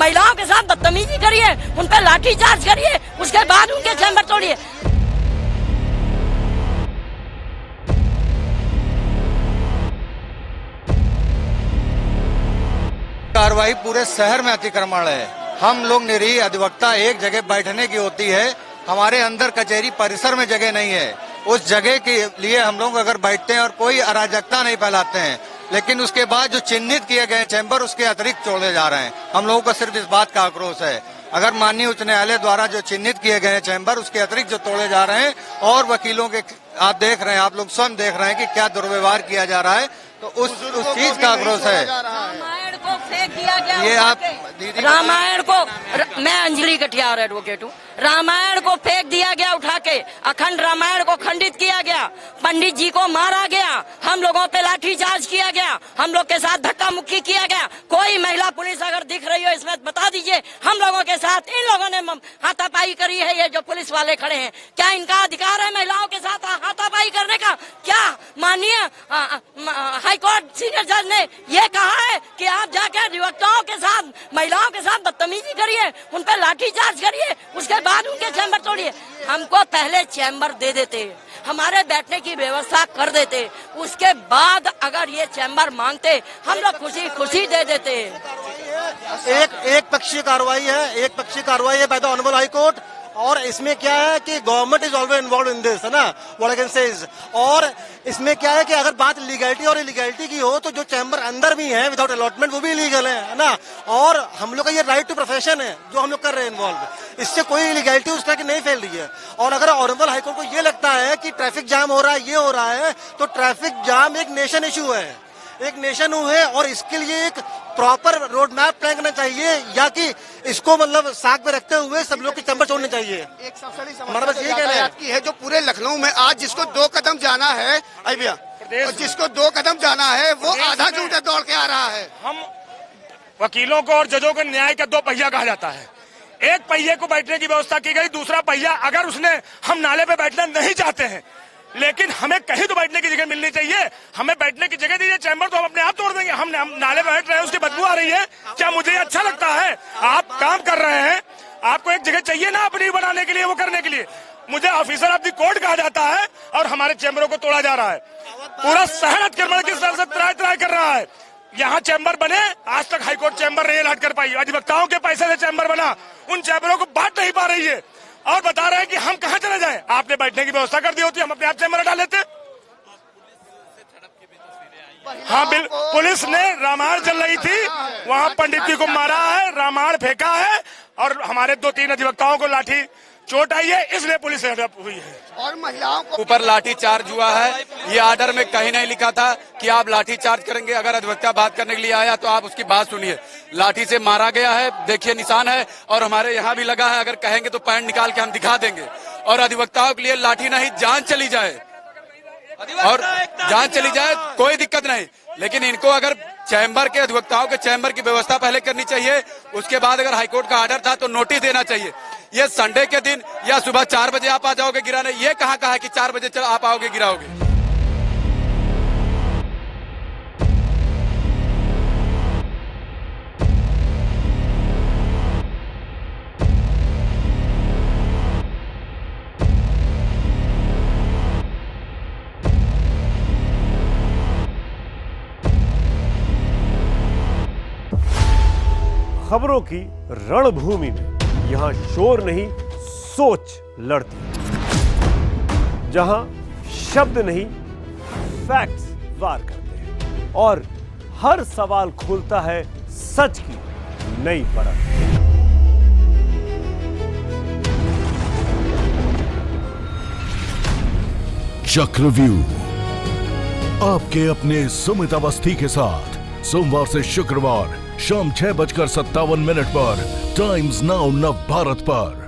महिलाओं के साथ बदतमीजी करिए, उन पर लाठी चार्ज करिए, उसके बाद उनके चैम्बर तोड़िए। कार्रवाई पूरे शहर में अतिक्रमण है। हम लोग निरीह अधिवक्ता एक जगह बैठने की होती है, हमारे अंदर कचहरी परिसर में जगह नहीं है। उस जगह के लिए हम लोग अगर बैठते हैं और कोई अराजकता नहीं फैलाते हैं, लेकिन उसके बाद जो चिन्हित किए गए चैम्बर उसके अतिरिक्त तोड़े जा रहे हैं। हम लोगों को सिर्फ इस बात का आक्रोश है, अगर माननीय उच्च न्यायालय द्वारा जो चिन्हित किए गए चैम्बर उसके अतिरिक्त जो तोड़े जा रहे हैं और वकीलों के आप देख रहे हैं, आप लोग स्वयं देख रहे हैं कि क्या दुर्व्यवहार किया जा रहा है, तो उस चीज का आक्रोश है। रामायण को फेंक दिया गया, ये आप रामायण को, मैं अंजलि कटियार एडवोकेट हूँ। रामायण को फेंक दिया गया उठा के, अखंड रामायण को खंडित किया गया, पंडित जी को मारा गया, हम लोगों पे लाठीचार्ज किया गया, हम लोग के साथ धक्का मुक्की किया गया। कोई महिला पुलिस अगर दिख रही हो इसमें बता दीजिए। हम लोगों के साथ इन लोगों ने हाथापाई करी है। ये जो पुलिस वाले खड़े हैं, क्या इनका अधिकार है महिलाओं के साथ हाथापाई करने का? क्या माननीय हाईकोर्ट सीनियर जज ने ये कहा है कि आप जाकर अधिवक्ताओं के साथ, महिलाओं के साथ बदतमीजी करिए, उन पर लाठीचार्ज करिए, उसके बाद उनके चैम्बर तोड़िए? हमको पहले चैम्बर दे देते, हमारे बैठने की व्यवस्था कर देते, उसके बाद अगर ये चैम्बर मांगते हम लोग खुशी खुशी दे देते। एक पक्षीय कार्रवाई है by the honourable high court. और इसमें क्या है कि government is always involve in this, है ना, what I can say is. और इसमें क्या है कि अगर बात लीगलिटी और इलीगलिटी की हो तो जो चैम्बर अंदर भी है विदाउट अलॉटमेंट वो भी इलीगल है ना। और हम लोग का ये राइट टू प्रोफेशन है जो हम लोग कर रहे हैं इन्वॉल्व, इससे कोई इलीगलिटी उस तरह की नहीं फैल रही है। और अगर ऑनरेबल हाईकोर्ट को ये लगता है कि ट्रैफिक जाम हो रहा है, ये हो रहा है, तो ट्रैफिक जाम एक नेशन इशू है, एक नेशन है, और इसके लिए एक प्रॉपर रोड मैप प्लान करना चाहिए, या कि इसको मतलब साथ में रखते हुए सब लोग की चैम्बर छोड़ने चाहिए। एक सबसे बड़ी हमारा बस यही कहना है की है जो पूरे लखनऊ में आज जिसको 2 कदम जाना है, भैया, जिसको 2 कदम जाना है वो आधा किलोमीटर दौड़ के आ रहा है। हम वकीलों को और जजों को न्याय का 2 पहिया कहा जाता है। एक पहिए को बैठने की व्यवस्था की गई, दूसरा पहिया अगर उसने, हम नाले पे बैठना नहीं चाहते हैं लेकिन हमें कहीं तो बैठने की जगह मिलनी चाहिए, हमें बैठने की जगह दीजिए। चैम्बर तो हम अपने आप तोड़ देंगे। हम नाले पे बैठ रहे हैं, उसकी बदबू आ रही है, क्या मुझे अच्छा लगता है? आप काम कर रहे हैं, आपको एक जगह चाहिए ना अपनी बनाने के लिए, वो करने के लिए। मुझे ऑफिसर ऑफ द कोर्ट कहा जाता है और हमारे चैम्बरों को तोड़ा जा रहा है। पूरा शहर अतिक्रमण की तरह से त्राय कर रहा है। यहाँ चैम्बर बने, आज तक हाईकोर्ट चैम्बर नहीं हट कर पाई, अधिवक्ताओं के पैसे से चैम्बर बना, उन चैम्बरों को बांट नहीं पा रही है और बता रहे हैं कि हम कहाँ चले जाएं। आपने बैठने की व्यवस्था कर दी होती, हम अपने आप चैम्बर हटा लेते। हाँ, पुलिस ने रामायण चल रही थी, वहाँ पंडित जी को मारा है, रामायण फेंका है और हमारे 2-3 अधिवक्ताओं को लाठी चोट आई है, इसलिए पुलिस हुई है। और महिलाओं को ऊपर लाठी चार्ज हुआ है। ये आर्डर में कहीं नहीं लिखा था कि आप लाठी चार्ज करेंगे। अगर अधिवक्ता बात करने के लिए आया तो आप उसकी बात सुनिए। लाठी से मारा गया है, देखिए निशान है, और हमारे यहाँ भी लगा है। अगर कहेंगे तो पैंट निकाल के हम दिखा देंगे। और अधिवक्ताओं के लिए लाठी नहीं, जान चली जाए, और जान चली जाए कोई दिक्कत नहीं, लेकिन इनको अगर चैम्बर के, अधिवक्ताओं के चैम्बर की व्यवस्था पहले करनी चाहिए। उसके बाद अगर हाईकोर्ट का आर्डर था तो नोटिस देना चाहिए। ये संडे के दिन या सुबह 4 बजे आप आ जाओगे गिराने, ये कहाँ है कि 4 बजे आप आओगे गिराओगे। खबरों की रणभूमि में यहां शोर नहीं, सोच लड़ती है, जहां शब्द नहीं, फैक्ट्स वार करते हैं और हर सवाल खोलता है सच की नई परत। चक्रव्यूह आपके अपने सुमित अवस्थी के साथ सोमवार से शुक्रवार शाम 6:57 पर टाइम्स नाउ नव भारत पर।